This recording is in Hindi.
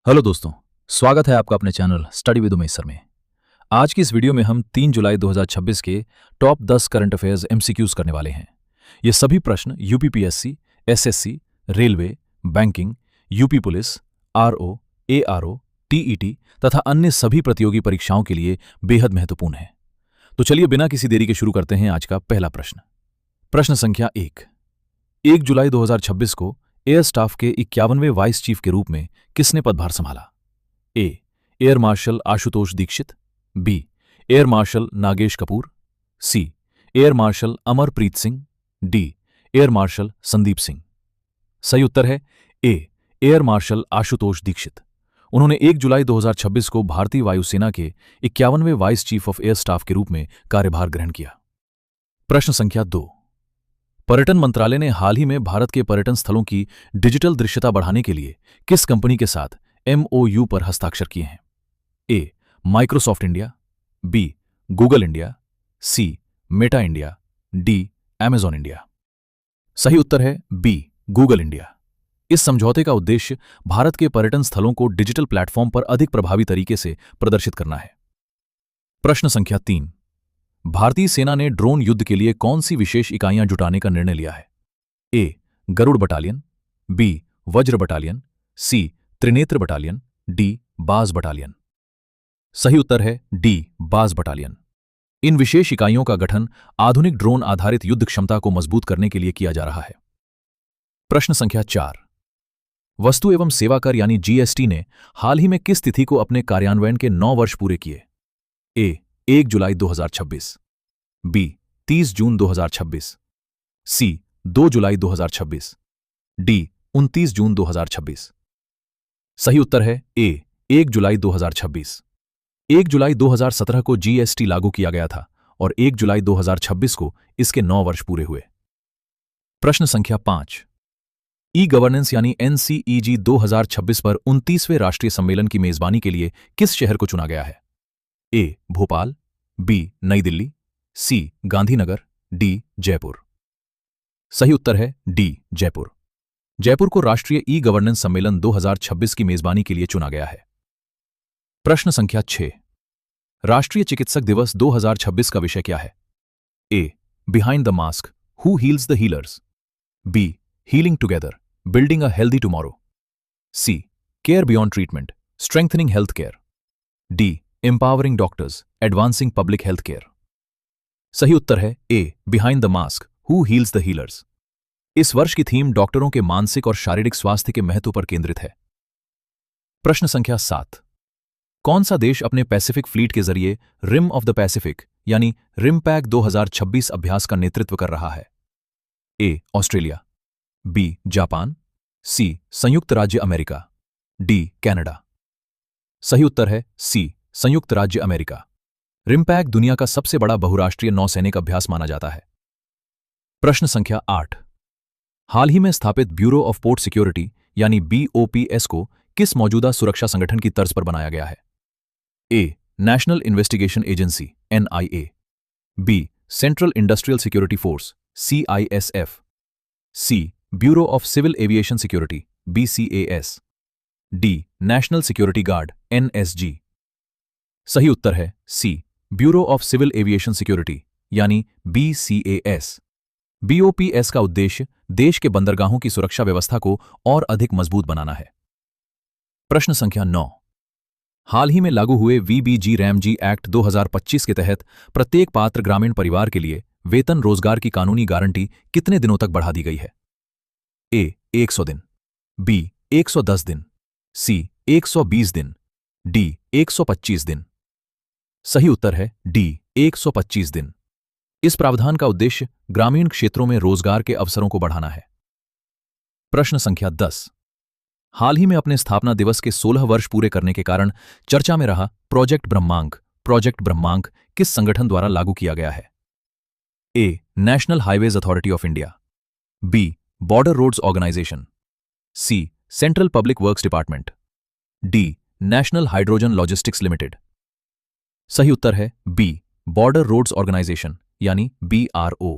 हेलो दोस्तों, स्वागत है आपका अपने channel study with Umesh sir में। आज की इस वीडियो में हम 3 जुलाई 2026 के टॉप 10 करंट अफेयर्स एमसीक्यूज करने वाले हैं। ये सभी प्रश्न UPPSC, SSC, railway, banking, UP police, RO, ARO, TET तथा अन्य सभी प्रतियोगी परीक्षाओं के लिए बेहद महत्वपूर्ण हैं। तो चलिए बिना किसी देरी के शुरू करते हैं आज का पहला प्रश्न। प्रश्न संख्या 1 जुलाई 2026 को एयर स्टाफ के 51वें वाइस चीफ के रूप में किसने पदभार संभाला? A. Air marshal Ashutosh Dikshit, B. Air marshal Nagesh Kapoor, C. Air marshal Amarpreet Singh, D. Air marshal Sandeep Singh. सही उत्तर है A. Air marshal Ashutosh Dikshit. उन्होंने 1 जुलाई 2026 को भारतीय वायुसेना के 51वें vice chief of air staff के रूप में कार्यभार ग्रहण किया। प्रश्न संख्या 2। पर्यटन मंत्रालय ने हाल ही में भारत के पर्यटन स्थलों की डिजिटल दृश्यता बढ़ाने के लिए किस कंपनी के साथ एमओयू पर हस्ताक्षर किए हैं? A. Microsoft India, B. Google India, C. Meta India, D. Amazon India. सही उत्तर है बी. Google India. इस समझौते का उद्देश्य भारत के पर्यटन स्थलों को डिजिटल प्लेटफॉर्म पर अधिक प्रभावी तरीके से प्रदर्शित करना है। प्रश्न संख्या 3। भारतीय सेना ने ड्रोन युद्ध के लिए कौन सी विशेष इकाइयां जुटाने का निर्णय लिया है? A. Garud battalion, B. Vajra battalion, C. Trinetra battalion, D. Baaz battalion. सही उत्तर है डी. बाज बटालियन। इन विशेष इकाइयों का गठन आधुनिक ड्रोन आधारित युद्ध क्षमता को मजबूत करने के लिए किया जा रहा है। प्रश्न संख्या 4। वस्तु एवं सेवा कर यानी जीएसटी ने हाल ही में किस तिथि को अपने कार्यान्वयन के 9 वर्ष पूरे किए? ए. 1 जुलाई 2026, बी. 30 जून 2026, सी. 2 जुलाई 2026, डी. 29 जून 2026। सही उत्तर है ए. 1 जुलाई 2026। 1 जुलाई 2017 को जीएसटी लागू किया गया था और 1 जुलाई 2026 को इसके 9 वर्ष पूरे हुए। प्रश्न संख्या 5। ई गवर्नेंस यानी एनसीईजी 2026 पर 29वें राष्ट्रीय सम्मेलन की मेजबानी के लिए किस शहर को चुना गया है? ए. भोपाल, बी. नई दिल्ली, सी. गांधीनगर, डी. जयपुर। सही उत्तर है डी. जयपुर। जयपुर को राष्ट्रीय ई गवर्नेंस सम्मेलन 2026 की मेजबानी के लिए चुना गया है। प्रश्न संख्या 6। राष्ट्रीय चिकित्सक दिवस 2026 का विषय क्या है? A. Behind the mask, who heals the healers, B. Healing together, building a healthy tomorrow, C. Care beyond treatment, strengthening health care, D. Empowering doctors, advancing public health care. सही उत्तर है A. Behind the mask, who heals the healers. इस वर्ष की थीम डॉक्टरों के मानसिक और शारीरिक स्वास्थ्य के महत्व पर केंद्रित है। प्रश्न संख्या 7। कौन सा देश अपने पैसिफिक फ्लीट के जरिए रिम ऑफ द पैसिफिक यानी रिमपैक 2026 अभ्यास का नेतृत्व कर रहा है? A. Australia, B. Japan, C. संयुक्त राज्य अमेरिका, डी. कनाडा। सही उत्तर है सी. संयुक्त राज्य अमेरिका। रिमपैक दुनिया का सबसे बड़ा बहुराष्ट्रीय नौसैनिक अभ्यास माना जाता है। प्रश्न संख्या 8। हाल ही में स्थापित ब्यूरो ऑफ पोर्ट सिक्योरिटी यानी बीओपीएस को किस मौजूदा सुरक्षा संगठन की तर्ज पर बनाया गया है? A. National investigation agency NIA, B. Central industrial security force CISF, C. Bureau of civil aviation security BCAS, D. National security guard NSG. सही उत्तर है C. Bureau of civil aviation security यानी बीसीएएस। बीओपीएस का उद्देश्य देश के बंदरगाहों की सुरक्षा व्यवस्था को और अधिक मजबूत बनाना है। प्रश्न संख्या 9। हाल ही में लागू हुए वीबीजी रैमजी एक्ट 2025 के तहत प्रत्येक पात्र ग्रामीण परिवार के लिए वेतन रोजगार की कानूनी गारंटी कितने दिनों तक बढ़ा दी गई है? ए. 100 दिन, बी. 110 दिन, सी. 120 दिन, डी. 125 दिन। सही उत्तर है डी. 125 दिन। इस प्रावधान का उद्देश्य ग्रामीण क्षेत्रों में रोजगार के अवसरों को बढ़ाना है। प्रश्न संख्या 10। हाल ही में अपने स्थापना दिवस के 16 वर्ष पूरे करने के कारण चर्चा में रहा प्रोजेक्ट ब्रह्मांक किस संगठन द्वारा लागू किया गया है? A. National highways authority of India, B. Border roads organisation, C. Central public works department, D. National hydrogen logistics limited. सही उत्तर है बी. बॉर्डर रोड्स ऑर्गेनाइजेशन यानी बीआरओ।